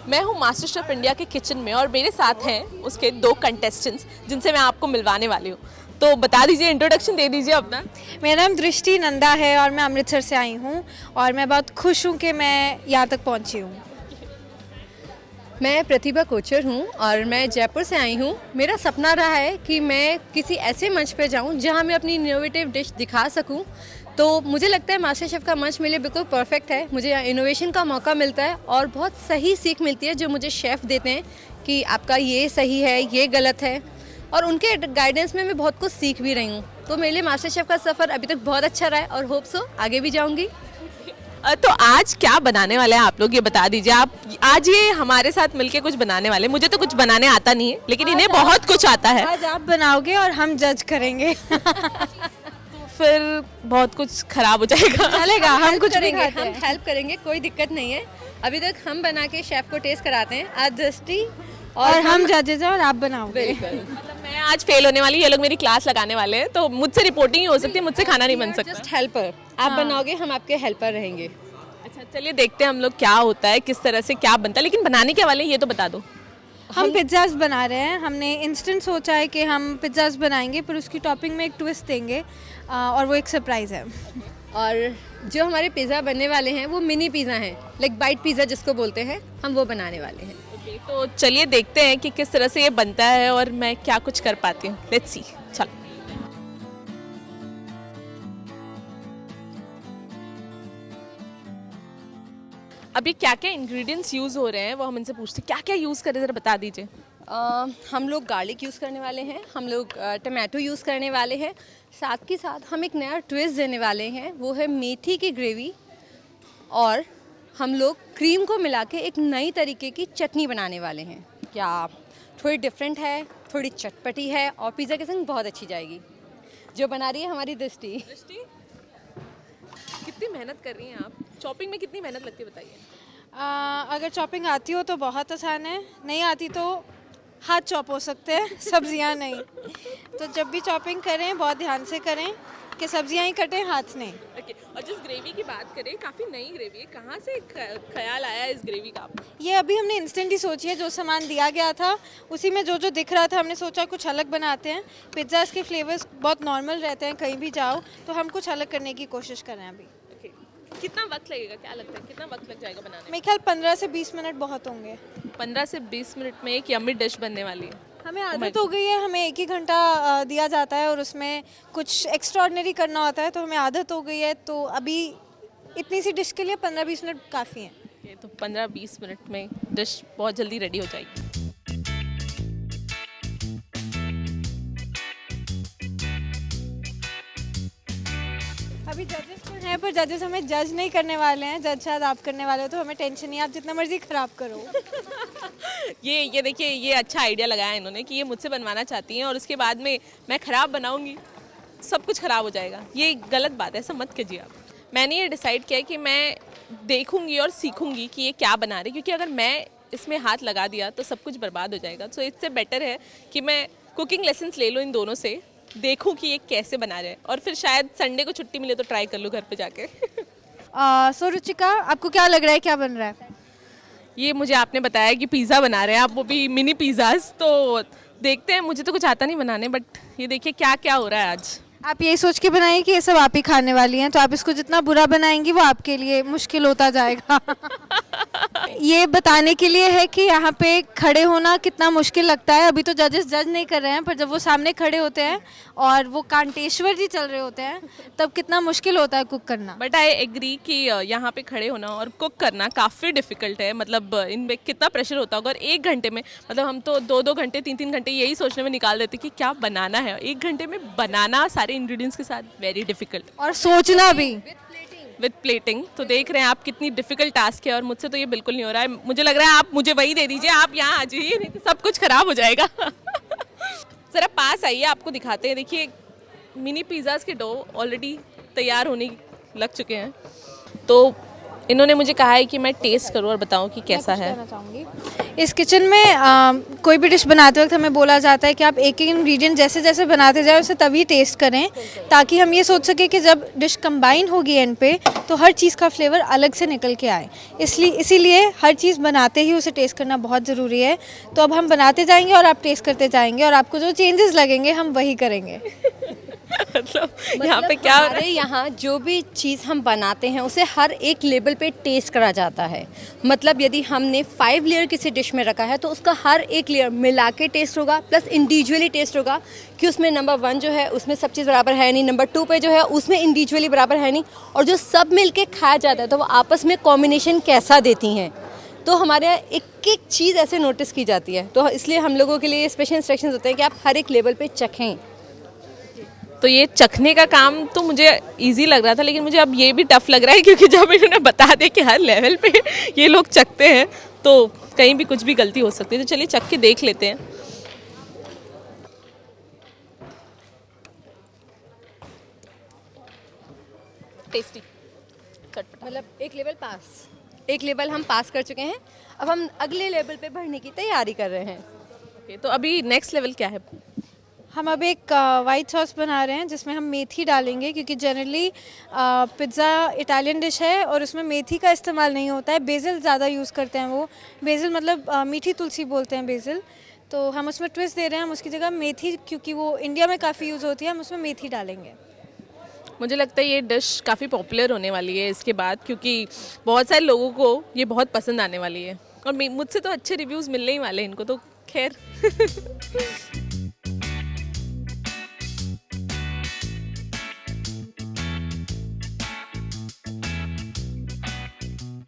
मैं हूँ master chef India के किचन में और मेरे साथ हैं उसके 2 कंटेस्टेंट्स जिनसे मैं आपको मिलवाने वाली हूँ। तो बता दीजिए, इंट्रोडक्शन दे दीजिए अपना। मेरा नाम दृष्टि नंदा है और मैं अमृतसर से आई हूँ और मैं बहुत खुश हूँ कि मैं यहाँ तक पहुँची हूँ। मैं प्रतिभा कोचर हूँ और मैं जयपुर से आई हूँ। मेरा सपना रहा है कि मैं किसी ऐसे मंच पर जाऊँ जहाँ मैं अपनी इनोवेटिव डिश दिखा सकूँ। तो मुझे लगता है मास्टर शेफ़ का मंच मेरे लिए बिल्कुल परफेक्ट है। मुझे यहाँ इनोवेशन का मौका मिलता है और बहुत सही सीख मिलती है जो मुझे शेफ़ देते हैं कि आपका ये सही है, ये गलत है, और उनके गाइडेंस में मैं बहुत कुछ सीख भी रही हूँ। तो मेरे लिए मास्टर शेफ़ का सफ़र अभी तक बहुत अच्छा रहा है और होप सो आगे भी जाऊँगी। तो आज क्या बनाने वाले हैं आप लोग, ये बता दीजिए। आप आज ये हमारे साथ मिलके कुछ बनाने वाले हैं। मुझे तो कुछ बनाने आता नहीं है, लेकिन इन्हें बहुत कुछ आता है। आज आप बनाओगे और हम जज करेंगे। फिर बहुत कुछ खराब हो जाएगा। चलेगा, हम कुछ करेंगे, भी खाते हम हैं। हेल्प करेंगे, कोई दिक्कत नहीं है। अभी तक हम बना के शेफ़ को टेस्ट कराते हैं। आज दृष्टि और हम जजेस हैं और आप बनाओगे। मतलब मैं आज फेल होने वाली, ये लोग मेरी क्लास लगाने वाले हैं, तो मुझसे रिपोर्टिंग ही हो सकती है, मुझसे खाना नहीं बन सकता। जस्ट हेल्पर, आप बनाओगे, हम आपके हेल्पर रहेंगे। अच्छा चलिए देखते हैं हम लोग क्या होता है, किस तरह से क्या बनता है। लेकिन बनाने के वाले ये तो बता दो। हम पिज़्ज़ाज़ बना रहे हैं। हमने इंस्टेंट सोचा है कि हम पिज़्ज़ाज़ बनाएंगे पर उसकी टॉपिंग में एक ट्विस्ट देंगे और वो एक सरप्राइज़ है। और जो हमारे पिज़्ज़ा बनने वाले हैं वो मिनी पिज़्ज़ा हैं, लाइक बाइट पिज़्ज़ा जिसको बोलते हैं, हम वो बनाने वाले हैं। तो चलिए देखते हैं कि किस तरह से ये बनता है और मैं क्या कुछ कर पाती हूँ। Let's see. चलो। अभी क्या क्या इंग्रेडिएंट्स यूज़ हो रहे हैं वो हम इनसे पूछते हैं। क्या क्या यूज़ करें ज़रा बता दीजिए। हम लोग गार्लिक यूज़ करने वाले हैं, हम लोग टमाटो यूज़ करने वाले हैं, साथ के साथ हम एक नया ट्विस्ट देने वाले हैं, वो है मेथी की ग्रेवी, और हम लोग क्रीम को मिला के एक नई तरीके की चटनी बनाने वाले हैं। क्या थोड़ी डिफरेंट है, थोड़ी चटपटी है और पिज़्ज़ा के संग बहुत अच्छी जाएगी। जो बना रही है हमारी दृष्टि। कितनी मेहनत कर रही हैं आप? चॉपिंग में कितनी मेहनत लगती है बताइए। अगर चॉपिंग आती हो तो बहुत आसान है, नहीं आती तो हाथ चॉप हो सकते हैं, सब्जियां नहीं। तो जब भी चॉपिंग करें बहुत ध्यान से करें कि सब्जियां ही कटें, हाथ नहीं। ओके, और जिस ग्रेवी की बात करें, काफ़ी नई ग्रेवी है, कहाँ से ख्याल आया इस ग्रेवी का आपको? ये अभी हमने इंस्टेंट ही सोची है, जो सामान दिया गया था उसी में जो जो दिख रहा था हमने सोचा कुछ अलग बनाते हैं। पिज़्ज़ाज़ के फ्लेवर्स बहुत नॉर्मल रहते हैं कहीं भी जाओ, तो हम कुछ अलग करने की कोशिश कर रहे हैं अभी। ओके, कितना वक्त लगेगा, क्या लगता है कितना वक्त लग जाएगा बनाने में? मेरे ख्याल 15 से 20 मिनट बहुत होंगे। 15 से 20 मिनट में एक यम्मी डिश बनने वाली है। हमें आदत हो गई है, हमें 1 ही घंटा दिया जाता है और उसमें कुछ एक्स्ट्राऑर्डिनरी करना होता है, तो हमें आदत हो गई है। तो अभी इतनी सी डिश के लिए 15-20 मिनट काफ़ी हैं। ओके, तो 15-20 मिनट में डिश बहुत जल्दी रेडी हो जाएगी। अभी जजेस तो हैं पर जजेस हमें जज नहीं करने वाले हैं, जज शायद आप करने वाले हो, तो हमें टेंशन नहीं है, आप जितना मर्जी ख़राब करो। ये देखिए, ये अच्छा आइडिया लगाया इन्होंने कि ये मुझसे बनवाना चाहती हैं और उसके बाद में मैं ख़राब बनाऊंगी, सब कुछ ख़राब हो जाएगा। ये गलत बात है, ऐसा मत कीजिए आप। मैंने ये डिसाइड किया है कि मैं देखूंगी और सीखूंगी कि ये क्या बना रही, क्योंकि अगर मैं इसमें हाथ लगा दिया तो सब कुछ बर्बाद हो जाएगा। सो इससे बेटर है कि मैं कुकिंग लेसन्स ले लूँ इन दोनों से, देखूं कि ये कैसे बना रहे हैं, और फिर शायद संडे को छुट्टी मिले तो ट्राई कर लूँ घर पे जाके। सो रुचिका, आपको क्या लग रहा है क्या बन रहा है? ये मुझे आपने बताया कि पिज़्ज़ा बना रहे हैं आप, वो भी मिनी पिज़्ज़ाज। तो देखते हैं, मुझे तो कुछ आता नहीं बनाने, बट ये देखिए क्या क्या हो रहा है आज। आप यही सोच के बनाइए कि ये सब आप ही खाने वाली हैं, तो आप इसको जितना बुरा बनाएंगी वो आपके लिए मुश्किल होता जाएगा। ये बताने के लिए है कि यहाँ पे खड़े होना कितना मुश्किल लगता है। अभी तो जजेस जज नहीं कर रहे हैं, पर जब वो सामने खड़े होते हैं और वो कांटेश्वर जी चल रहे होते हैं, तब कितना मुश्किल होता है कुक करना। बट आई एग्री कि यहाँ पे खड़े होना और कुक करना काफ़ी डिफ़िकल्ट है। मतलब इनमें कितना प्रेशर होता होगा, और 1 घंटे में, मतलब हम तो 2-2 घंटे 3-3 घंटे यही सोचने में निकाल देते कि क्या बनाना है। 1 घंटे में बनाना सारे इंग्रेडिएंट्स के साथ वेरी डिफ़िकल्ट, और सोचना भी विद प्लेटिंग। तो देख रहे हैं आप कितनी डिफ़िकल्ट टास्क है, और मुझसे तो ये बिल्कुल नहीं हो रहा है। मुझे लग रहा है आप मुझे वही दे दीजिए, आप यहाँ आ जाइए, नहीं तो सब कुछ ख़राब हो जाएगा। ज़रा पास आइए, आपको दिखाते हैं। देखिए मिनी पिज़्ज़ाज़ के डो ऑलरेडी तैयार होने लग चुके हैं। तो इन्होंने मुझे कहा है कि मैं टेस्ट करूँ और बताऊँ कि कैसा है। कहना चाहूँगी इस किचन में कोई भी डिश बनाते वक्त हमें बोला जाता है कि आप एक एक इंग्रेडिएंट जैसे जैसे बनाते जाएं उसे तभी टेस्ट करें, ताकि हम ये सोच सकें कि जब डिश कंबाइन होगी एंड पे तो हर चीज़ का फ्लेवर अलग से निकल के आए। इसीलिए हर चीज़ बनाते ही उसे टेस्ट करना बहुत ज़रूरी है। तो अब हम बनाते जाएंगे और आप टेस्ट करते जाएंगे और आपको जो चेंजेस लगेंगे हम वही करेंगे। मतलब यहाँ पे क्या हो रहा हमारे यहाँ जो भी चीज़ हम बनाते हैं उसे हर एक लेवल पे टेस्ट करा जाता है। मतलब यदि हमने 5 लेयर किसी डिश में रखा है तो उसका हर एक लेयर मिला के टेस्ट होगा, प्लस इंडिविजुअली टेस्ट होगा कि उसमें नंबर 1 जो है उसमें सब चीज़ बराबर है नहीं, नंबर 2 पे जो है उसमें इंडिविजुअली बराबर है नहीं, और जो सब मिल के खाया जाता है तो वो आपस में कॉम्बिनेशन कैसा देती हैं। तो हमारे यहाँ एक एक चीज़ ऐसे नोटिस की जाती है, तो इसलिए हम लोगों के लिए स्पेशल इंस्ट्रक्शंस होते हैं कि आप हर एक लेवल पे चखें। तो ये चखने का काम तो मुझे इजी लग रहा था, लेकिन मुझे अब ये भी टफ लग रहा है क्योंकि जब इन्होंने बता दिया कि हर लेवल पे ये लोग चखते हैं तो कहीं भी कुछ भी गलती हो सकती है। तो चलिए चख के देख लेते हैं। टेस्टी, चटपटा। मतलब एक लेवल हम पास कर चुके हैं, अब हम अगले लेवल पे बढ़ने की तैयारी कर रहे हैं। ओके, तो अभी नेक्स्ट लेवल क्या है? हम अब एक वाइट सॉस बना रहे हैं जिसमें हम मेथी डालेंगे, क्योंकि जनरली पिज़्ज़ा इटालियन डिश है और उसमें मेथी का इस्तेमाल नहीं होता है, बेसिल ज़्यादा यूज़ करते हैं। वो बेसिल मतलब मीठी तुलसी बोलते हैं बेसिल। तो हम उसमें ट्विस्ट दे रहे हैं, हम उसकी जगह मेथी, क्योंकि वो इंडिया में काफ़ी यूज़ होती है, हम उसमें मेथी डालेंगे। मुझे लगता है ये डिश काफ़ी पॉपुलर होने वाली है इसके बाद, क्योंकि बहुत सारे लोगों को ये बहुत पसंद आने वाली है और मुझसे तो अच्छे रिव्यूज़ मिलने ही वाले हैं इनको, तो खैर।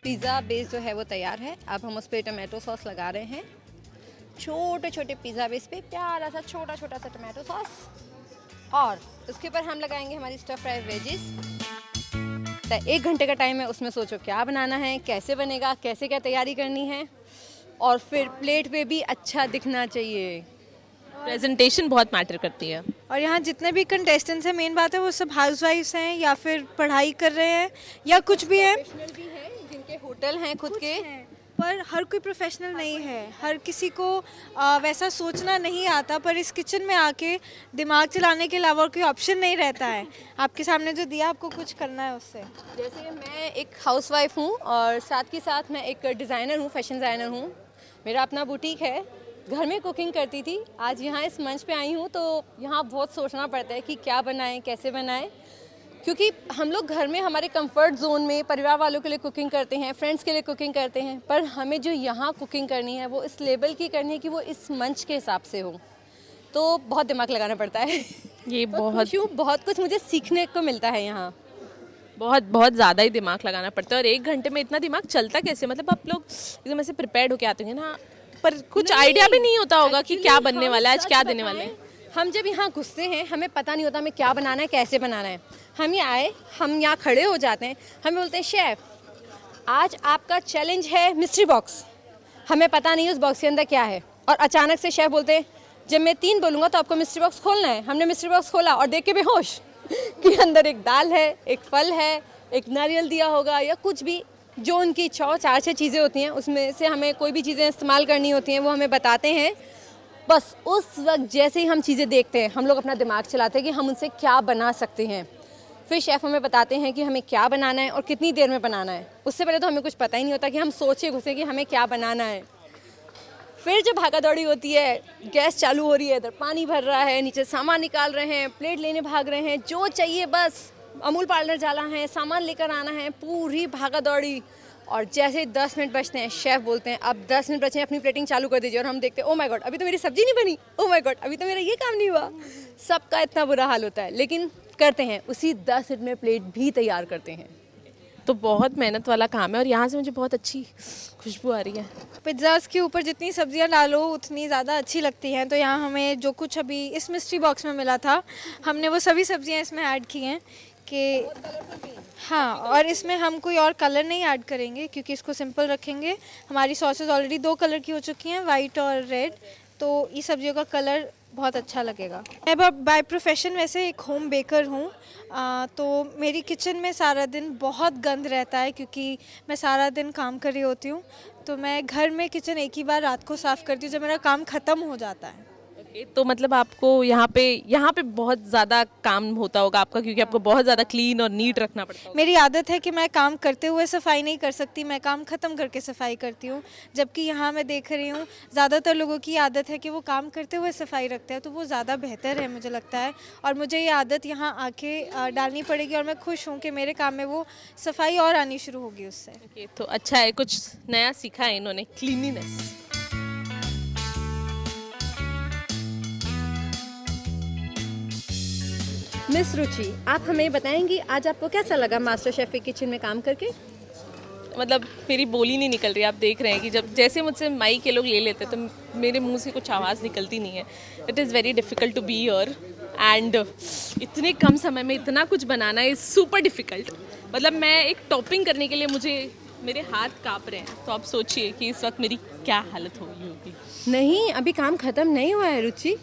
पिज़्ज़ा बेस जो है वो तैयार है। अब हम उस पर टमाटो सॉस लगा रहे हैं। छोटे छोटे पिज़्ज़ा बेस पे प्यारा सा छोटा छोटा सा टमाटो सॉस, और उसके ऊपर हम लगाएंगे हमारी स्टफ फ्राई वेजिस। तो 1 घंटे का टाइम है, उसमें सोचो क्या बनाना है, कैसे बनेगा, कैसे क्या तैयारी करनी है, और फिर प्लेट पे भी अच्छा दिखना चाहिए। प्रेजेंटेशन बहुत मैटर करती है। और यहाँ जितने भी कंटेस्टेंट्स हैं, मेन बात है वो सब हाउसवाइफ्स हैं या फिर पढ़ाई कर रहे हैं या कुछ भी हैं, भी है जिनके होटल हैं खुद के, पर हर कोई प्रोफेशनल नहीं है। हर किसी को वैसा सोचना नहीं आता, पर इस किचन में आके दिमाग चलाने के अलावा और कोई ऑप्शन नहीं रहता है। आपके सामने जो दिया आपको कुछ करना है उससे। जैसे मैं एक हाउसवाइफ हूँ और साथ के साथ मैं एक डिज़ाइनर हूँ, फैशन डिज़ाइनर हूँ। मेरा अपना बुटीक है, घर में कुकिंग करती थी, आज यहाँ इस मंच पे आई हूँ तो यहाँ बहुत सोचना पड़ता है कि क्या बनाएं, कैसे बनाएं, क्योंकि हम लोग घर में हमारे कंफर्ट जोन में परिवार वालों के लिए कुकिंग करते हैं, फ्रेंड्स के लिए कुकिंग करते हैं, पर हमें जो यहाँ कुकिंग करनी है वो इस लेवल की करनी है कि वो इस मंच के हिसाब से हो, तो बहुत दिमाग लगाना पड़ता है। ये बहुत कुछ मुझे सीखने को मिलता है यहाँ। बहुत बहुत ज़्यादा ही दिमाग लगाना पड़ता है। और 1 घंटे में इतना दिमाग चलता कैसे? मतलब आप लोग एकदम ऐसे प्रिपेयर्ड होके आते हैं ना, पर कुछ आइडिया भी नहीं होता होगा कि क्या बनने वाला है, आज क्या देने वाले हैं। हम जब यहाँ घुसते हैं हमें पता नहीं होता हमें क्या बनाना है, कैसे बनाना है। हम ये आए, हम यहाँ खड़े हो जाते हैं, हमें बोलते हैं शेफ़ आज आपका चैलेंज है मिस्ट्री बॉक्स। हमें पता नहीं उस बॉक्स के अंदर क्या है, और अचानक से शेफ़ बोलते हैं जब मैं 3 बोलूँगा तो आपको मिस्ट्री बॉक्स खोलना है। हमने मिस्ट्री बॉक्स खोला और देख के बेहोश कि अंदर एक दाल है, एक फल है, एक नारियल दिया होगा या कुछ भी, जो उनकी 4-6 चीज़ें होती हैं उसमें से हमें कोई भी चीज़ें इस्तेमाल करनी होती हैं, वो हमें बताते हैं। बस उस वक्त जैसे ही हम चीज़ें देखते हैं हम लोग अपना दिमाग चलाते हैं कि हम उनसे क्या बना सकते हैं। फिर शेफ़ हमें बताते हैं कि हमें क्या बनाना है और कितनी देर में बनाना है। उससे पहले तो हमें कुछ पता ही नहीं होता कि हम सोचे घुसे कि हमें क्या बनाना है। फिर जब भागा दौड़ी होती है, गैस चालू हो रही है, इधर पानी भर रहा है, नीचे सामान निकाल रहे हैं, प्लेट लेने भाग रहे हैं, जो चाहिए बस अमूल पार्लर जाना है, सामान लेकर आना है, पूरी भागा दौड़ी। और जैसे 10 मिनट बचते हैं शेफ़ बोलते हैं अब 10 मिनट बचे हैं, अपनी प्लेटिंग चालू कर दीजिए। और हम देखते हैं ओ माय गॉड अभी तो मेरी सब्जी नहीं बनी, ओ माय गॉड अभी तो मेरा ये काम नहीं हुआ। सबका इतना बुरा हाल होता है, लेकिन करते हैं, उसी 10 मिनट में प्लेट भी तैयार करते हैं। तो बहुत मेहनत वाला काम है और यहाँ से मुझे बहुत अच्छी खुशबू आ रही है। पिज़्ज़ाज़ के ऊपर जितनी सब्जियां डालो उतनी ज़्यादा अच्छी लगती हैं। तो यहाँ हमें जो कुछ अभी इस मिस्ट्री बॉक्स में मिला था, हमने वो सभी सब्जियां इसमें ऐड की हैं कि हाँ, और इसमें हम कोई और कलर नहीं ऐड करेंगे क्योंकि इसको सिंपल रखेंगे। हमारी सॉसेज ऑलरेडी 2 कलर की हो चुकी हैं, वाइट और रेड, तो ये सब्जियों का कलर बहुत अच्छा लगेगा। मैं बाय प्रोफेशन वैसे एक होम बेकर हूँ, तो मेरी किचन में सारा दिन बहुत गंद रहता है क्योंकि मैं सारा दिन काम कर रही होती हूँ। तो मैं घर में किचन एक ही बार रात को साफ़ करती हूँ जब मेरा काम ख़त्म हो जाता है। तो मतलब आपको यहाँ पे बहुत ज़्यादा काम होता होगा आपका, क्योंकि आपको बहुत ज़्यादा क्लीन और नीट रखना पड़ता होगा। मेरी आदत है कि मैं काम करते हुए सफाई नहीं कर सकती, मैं काम ख़त्म करके सफाई करती हूँ। जबकि यहाँ मैं देख रही हूँ ज़्यादातर लोगों की आदत है कि वो काम करते हुए सफाई रखते हैं, तो वो ज़्यादा बेहतर है मुझे लगता है। और मुझे ये आदत यहाँ आके डालनी पड़ेगी और मैं खुश हूँ कि मेरे काम में वो सफाई और आनी शुरू होगी उससे। ओके, तो अच्छा है, कुछ नया सीखा है इन्होंने, क्लीनिनेस। मिस रुचि, आप हमें बताएंगी आज आपको कैसा लगा मास्टर शेफ के किचन में काम करके? मतलब मेरी बोली नहीं निकल रही, आप देख रहे हैं कि जब जैसे मुझसे माइक के लोग ले लेते हैं तो मेरे मुंह से कुछ आवाज़ निकलती नहीं है। It is very difficult to be here and इतने कम समय में इतना कुछ बनाना इज़ सुपर डिफ़िकल्ट। मतलब मैं एक टॉपिंग करने के लिए मेरे हाथ काँप रहे हैं, तो आप सोचिए कि इस वक्त मेरी क्या हालत होगी होगी। नहीं, अभी काम खत्म नहीं हुआ है रुचि।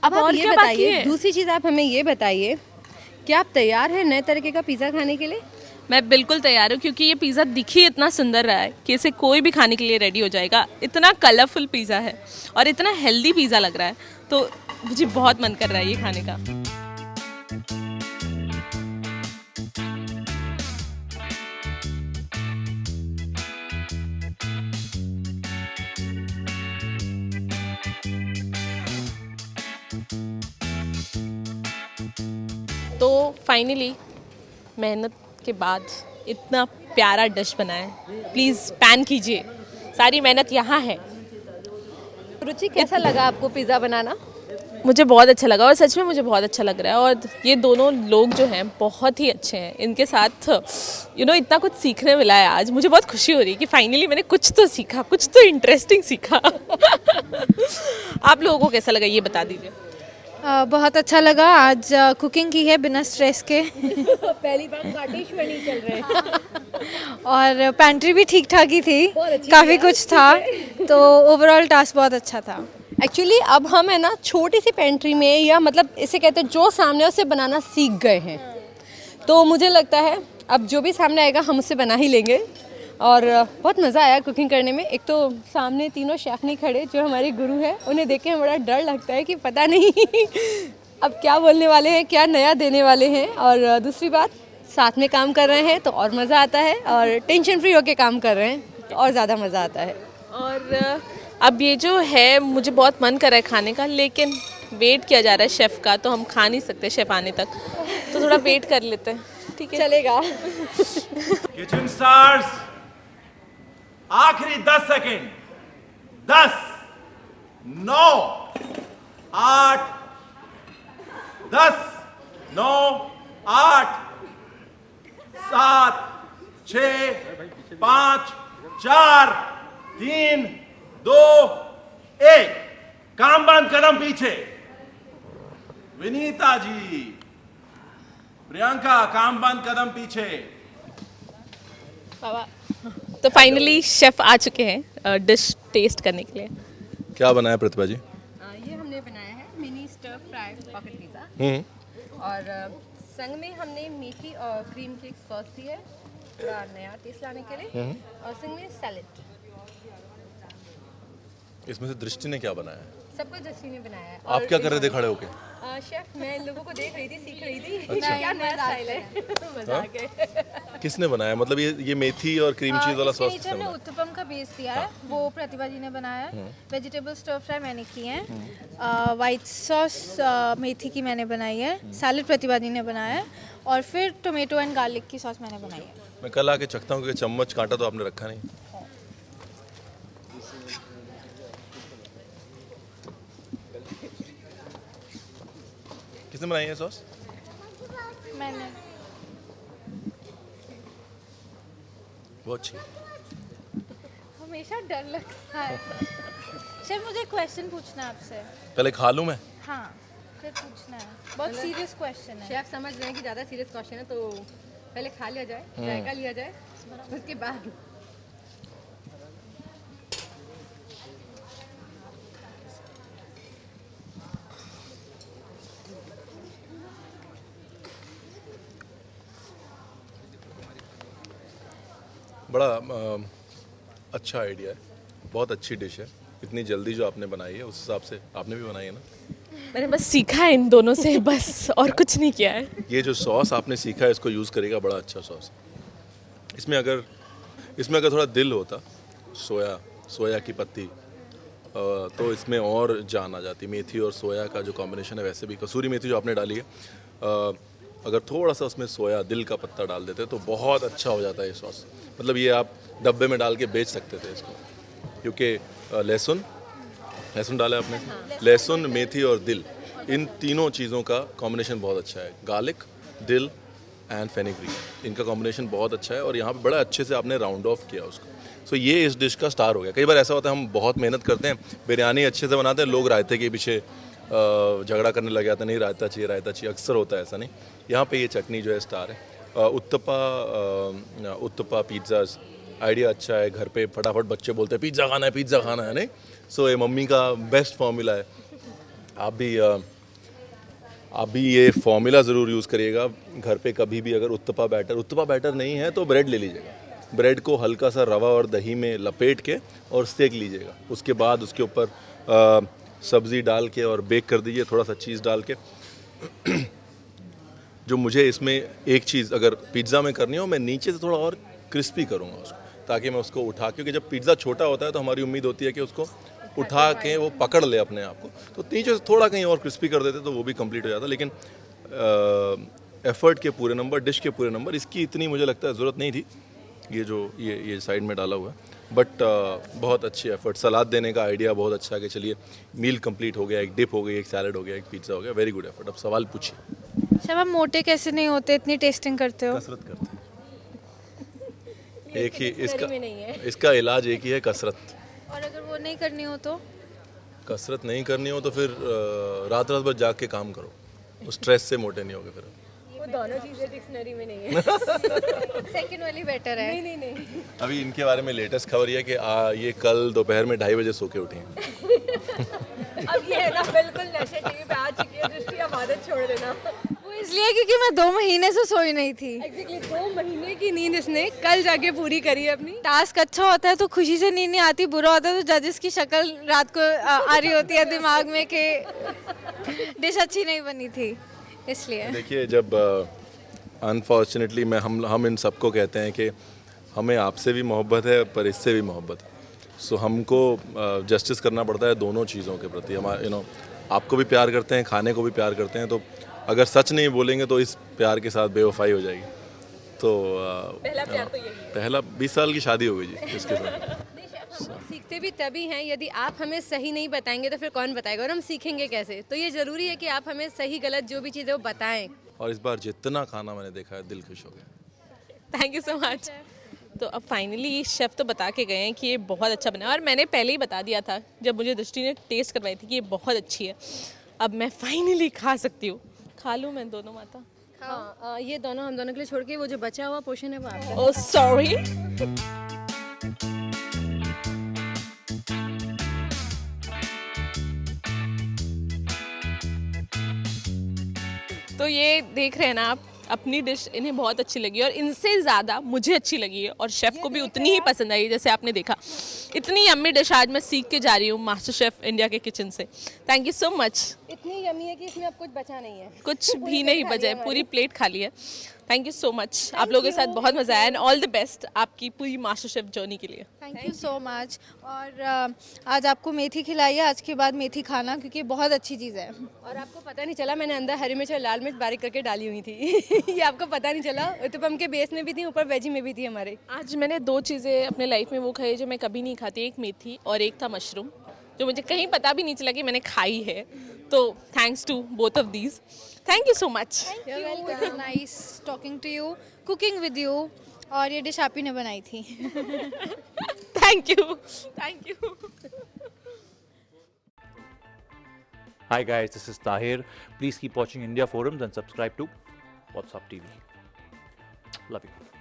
अब आप और ये क्या बाकी बताइए, है? दूसरी चीज़ आप हमें ये बताइए, क्या आप तैयार हैं नए तरीके का पिज़्ज़ा खाने के लिए? मैं बिल्कुल तैयार हूँ, क्योंकि ये पिज़्ज़ा दिख ही इतना सुंदर रहा है कि इसे कोई भी खाने के लिए रेडी हो जाएगा। इतना कलरफुल पिज़्ज़ा है और इतना हेल्दी पिज़्ज़ा लग रहा है, तो मुझे बहुत मन कर रहा है ये खाने का। तो फाइनली मेहनत के बाद इतना प्यारा डिश बना है। प्लीज़ पैन कीजिए, सारी मेहनत यहाँ है। रुचि, कैसा लगा आपको पिज़्ज़ा बनाना? मुझे बहुत अच्छा लगा और सच में मुझे बहुत अच्छा लग रहा है। और ये दोनों लोग जो हैं बहुत ही अच्छे हैं, इनके साथ इतना कुछ सीखने मिला है आज। मुझे बहुत खुशी हो रही है कि फाइनली मैंने कुछ तो सीखा, कुछ तो इंटरेस्टिंग सीखा। आप लोगों को कैसा लगा ये बता दीजिए। बहुत अच्छा लगा, आज कुकिंग की है बिना स्ट्रेस के। पहली बार काटेश्वरी चल रहे हैं। और पैंट्री भी ठीक ठाक ही थी, बहुत अच्छी काफ़ी थी कुछ था, तो ओवरऑल टास्क बहुत अच्छा था। एक्चुअली अब हम है ना छोटी सी पेंट्री में, या मतलब इसे कहते हैं जो सामने है उसे बनाना सीख गए हैं। तो मुझे लगता है अब जो भी सामने आएगा हम उससे बना ही लेंगे। और बहुत मज़ा आया कुकिंग करने में। एक तो सामने तीनों शेफ नहीं खड़े जो हमारे गुरु हैं, उन्हें देख के बड़ा डर लगता है कि पता नहीं अब क्या बोलने वाले हैं, क्या नया देने वाले हैं। और दूसरी बात, साथ में काम कर रहे हैं तो और मज़ा आता है, और टेंशन फ्री होके काम कर रहे हैं तो और ज़्यादा मज़ा आता है। और अब ये जो है, मुझे बहुत मन कर रहा है खाने का, लेकिन वेट किया जा रहा है शेफ़ का, तो हम खा नहीं सकते शेफ़ आने तक, तो थोड़ा वेट कर लेते हैं। ठीक है, चलेगा। किचन स्टार्स, आखिरी 10 सेकेंड। 10, 9, 8, 10, 9, 8, 7, 6, 5, 4, 3, 2, 1। काम बंद, कदम पीछे। विनीता जी, प्रियंका, काम बंद, कदम पीछे। बाबा। तो फाइनली शेफ़ आ चुके हैं डिश टेस्ट करने के लिए। क्या बनाया प्रतिभा जी? ये हमने बनाया है mini stir fry pocket pizza, और संग में हमने मीठी और क्रीम की एक सॉस दी है थोड़ा नया टेस्ट लाने के लिए, और संग में सैलेड। इसमें से दृष्टि ने क्या बनाया है? सब कुछ दृष्टि ने बनाया है। आप क्या कर रहे थे खड़े होके? शेफ, मैं इन लोगों को देख रही थी, सीख रही थी। अच्छा। क्या नया स्टाइल है। मजाक है। किसने बनाया? मतलब ये मेथी और क्रीम चीज वाला सॉस नीचे किसने हमने बनाया? उत्तपम का बेस दिया है, वो प्रतिभा जी ने बनाया है। वेजिटेबल स्टर फ्राई मैंने की है, वाइट सॉस मेथी की मैंने बनाई है, सैलेड प्रतिभा जी ने बनाया है, और फिर टोमेटो एंड गार्लिक की सॉस मैंने बनाई है। मैं कल आके चखता हूँ क्योंकि चम्मच कांटा तो आपने रखा नहीं। किसने बनाई है सॉस? मैंने। वो अच्छी। हमेशा डर लगता है। शेफ, मुझे क्वेश्चन पूछना है आपसे। पहले खा लूँ मैं? हाँ, फिर पूछना है, बहुत सीरियस क्वेश्चन है। शेफ समझ रहे हैं कि ज़्यादा सीरियस क्वेश्चन है, तो पहले खा लिया जाए, जायका लिया जाए, उसके बाद। बड़ा अच्छा आइडिया है, बहुत अच्छी डिश है। इतनी जल्दी जो आपने बनाई है उस हिसाब से आपने भी बनाई है ना। मैंने बस सीखा है इन दोनों से बस, और कुछ नहीं किया है। ये जो सॉस आपने सीखा है इसको यूज़ करेगा, बड़ा अच्छा सॉस। इसमें अगर थोड़ा दिल होता, सोया की पत्ती, तो इसमें और जान आ जाती। मेथी और सोया का जो कॉम्बिनेशन है, वैसे भी कसूरी मेथी जो आपने डाली है, अगर थोड़ा सा उसमें सोया दिल का पत्ता डाल देते तो बहुत अच्छा हो जाता है ये सॉस। मतलब ये आप डब्बे में डाल के बेच सकते थे इसको, क्योंकि लहसुन डाला है आपने, लहसुन, मेथी और दिल, इन तीनों चीज़ों का कॉम्बिनेशन बहुत अच्छा है। गार्लिक, दिल एंड फेनिग्रीक, इनका कॉम्बिनेशन बहुत अच्छा है और यहाँ पे बड़ा अच्छे से आपने राउंड ऑफ किया उसको। सो ये इस डिश का स्टार हो गया। कई बार ऐसा होता है हम बहुत मेहनत करते हैं, बिरयानी अच्छे से बनाते हैं, लोग रायते के पीछे झगड़ा करने लग जाते हैं, नहीं रायता चाहिए, अक्सर होता है ऐसा नहीं। यहाँ पे ये चटनी जो है स्टार है। उत्तपा पिज़्ज़ाज़ आइडिया अच्छा है। घर पे फटाफट बच्चे बोलते हैं पिज़्ज़ा खाना है नहीं। सो ये मम्मी का बेस्ट फार्मूला है। आप भी ये फार्मूला ज़रूर यूज़ करिएगा घर पे। कभी भी अगर उत्तपा बैटर नहीं है तो ब्रेड ले लीजिएगा, ब्रेड को हल्का सा रवा और दही में लपेट के और सेक लीजिएगा। उसके बाद उसके ऊपर सब्ज़ी डाल के और बेक कर दीजिए, थोड़ा सा चीज़ डाल के। जो मुझे इसमें एक चीज़ अगर पिज़्ज़ा में करनी हो, मैं नीचे से थोड़ा और क्रिस्पी करूँगा उसको, ताकि मैं उसको उठा, क्योंकि जब पिज़्ज़ा छोटा होता है तो हमारी उम्मीद होती है कि उसको उठा के वो पकड़ ले अपने आप को, तो नीचे से थोड़ा कहीं और क्रिस्पी कर देते तो वो भी कंप्लीट हो जाता। लेकिन एफर्ट के पूरे नंबर, डिश के पूरे नंबर, इसकी इतनी मुझे लगता है ज़रूरत नहीं थी। ये जो ये साइड में डाला हुआ है, बट बहुत अच्छी एफर्ट। सलाद देने का आइडिया बहुत अच्छा है कि चलिए मील कंप्लीट हो गया, एक डिप हो गई, एक सैलड हो गया, एक पिज़्ज़ा हो गया, वेरी गुड एफर्ट। अब सवाल पूछिए। अच्छा, आप मोटे कैसे नहीं होते, इतनी टेस्टिंग करते हो? कसरत करते हैं, एक ही इसका इलाज एक ही है, कसरत। और अगर वो नहीं करनी हो तो? कसरत नहीं करनी हो तो फिर रात भर जाग के काम करो, उस स्ट्रेस से मोटे नहीं होगे फिर। वो दोनों चीज़ें डिक्शनरी में नहीं है। सेकंड वाली बेटर है। नहीं। अभी इनके बारे में लेटेस्ट खबर ये है कि ये कल दोपहर में 2:30 बजे सो के उठी हैं। अब ये है ना, बिल्कुल नशे टीवी पे आ चुकी है दृष्टि, अब आदत छोड़ देना। वो इसलिए क्योंकि मैं 2 महीने से सोई नहीं थी। एग्जैक्टली 2 महीने की नींद इसने कल जाके पूरी करी है अपनी। टास्क अच्छा होता है तो खुशी से नींद नहीं आती, बुरा होता है तो जजेस की शक्ल रात को आ रही होती है दिमाग में कि डिश अच्छी नहीं बनी थी, इसलिए। देखिए, जब अनफॉर्चुनेटली हम इन सबको कहते हैं कि हमें आपसे भी मोहब्बत है पर इससे भी मोहब्बत है। सो हमको जस्टिस करना पड़ता है दोनों चीज़ों के प्रति। हम आपको भी प्यार करते हैं, खाने को भी प्यार करते हैं, तो अगर सच नहीं बोलेंगे तो इस प्यार के साथ बेवफाई हो जाएगी। तो पहला प्यार तो यही है। पहला 20 साल की शादी हो गई जी इसके साथ। हम सीखते भी तभी हैं, यदि आप हमें सही नहीं बताएंगे तो फिर कौन बताएगा, और हम सीखेंगे कैसे? तो ये ज़रूरी है कि आप हमें सही गलत जो भी चीज़ें वो बताएं। और इस बार जितना खाना मैंने देखा है, दिल खुश हो गया। Thank you so much. तो अब फाइनली शेफ़ तो बता के गए हैं कि ये बहुत अच्छा बना है, और मैंने पहले ही बता दिया था जब मुझे दृष्टि ने टेस्ट करवाई थी कि ये बहुत अच्छी है। अब मैं फाइनली खा सकती हूँ। खा लूँ मैं दोनों माता? हाँ, ये दोनों हम दोनों के लिए छोड़ के वो जो बचा हुआ पोर्शन है वो आपका। Oh sorry. तो ये देख रहे हैं ना आप, अपनी डिश इन्हें बहुत अच्छी लगी और इनसे ज़्यादा मुझे अच्छी लगी है, और शेफ़ को भी उतनी ही पसंद आई जैसे आपने देखा। इतनी यम्मी डिश आज मैं सीख के जा रही हूँ मास्टर शेफ़ इंडिया के किचन से। Thank you so much. इतनी यमी है कि इसमें अब कुछ बचा नहीं है, कुछ भी नहीं बचा है, पूरी प्लेट खाली है। थैंक यू सो मच, आप लोगों के साथ बहुत मज़ा आया, एंड ऑल द बेस्ट आपकी पूरी मास्टर शेफ़ जर्नी के लिए। Thank you so much. और आज आपको मेथी खिलाई है, आज के बाद मेथी खाना, क्योंकि बहुत अच्छी चीज़ है। और आपको पता नहीं चला मैंने अंदर हरी मिर्च और लाल मिर्च बारीक करके डाली हुई थी। ये आपको पता नहीं चला। उत्तपम के बेस में भी थी, ऊपर वेजी में भी थी हमारे। आज मैंने 2 चीज़ें अपने लाइफ में वो खाई जो मैं कभी नहीं खाती, एक मेथी और एक था मशरूम, जो मुझे कहीं पता भी नहीं चला कि मैंने खाई है। तो thanks to both of these. Thank you so much. Nice talking to you, cooking with you. और ये डिश आप ही ने बनाई थी। Thank you. Hi guys, this is Tahir. Please keep watching India Forums and subscribe to What's Up TV. Love you.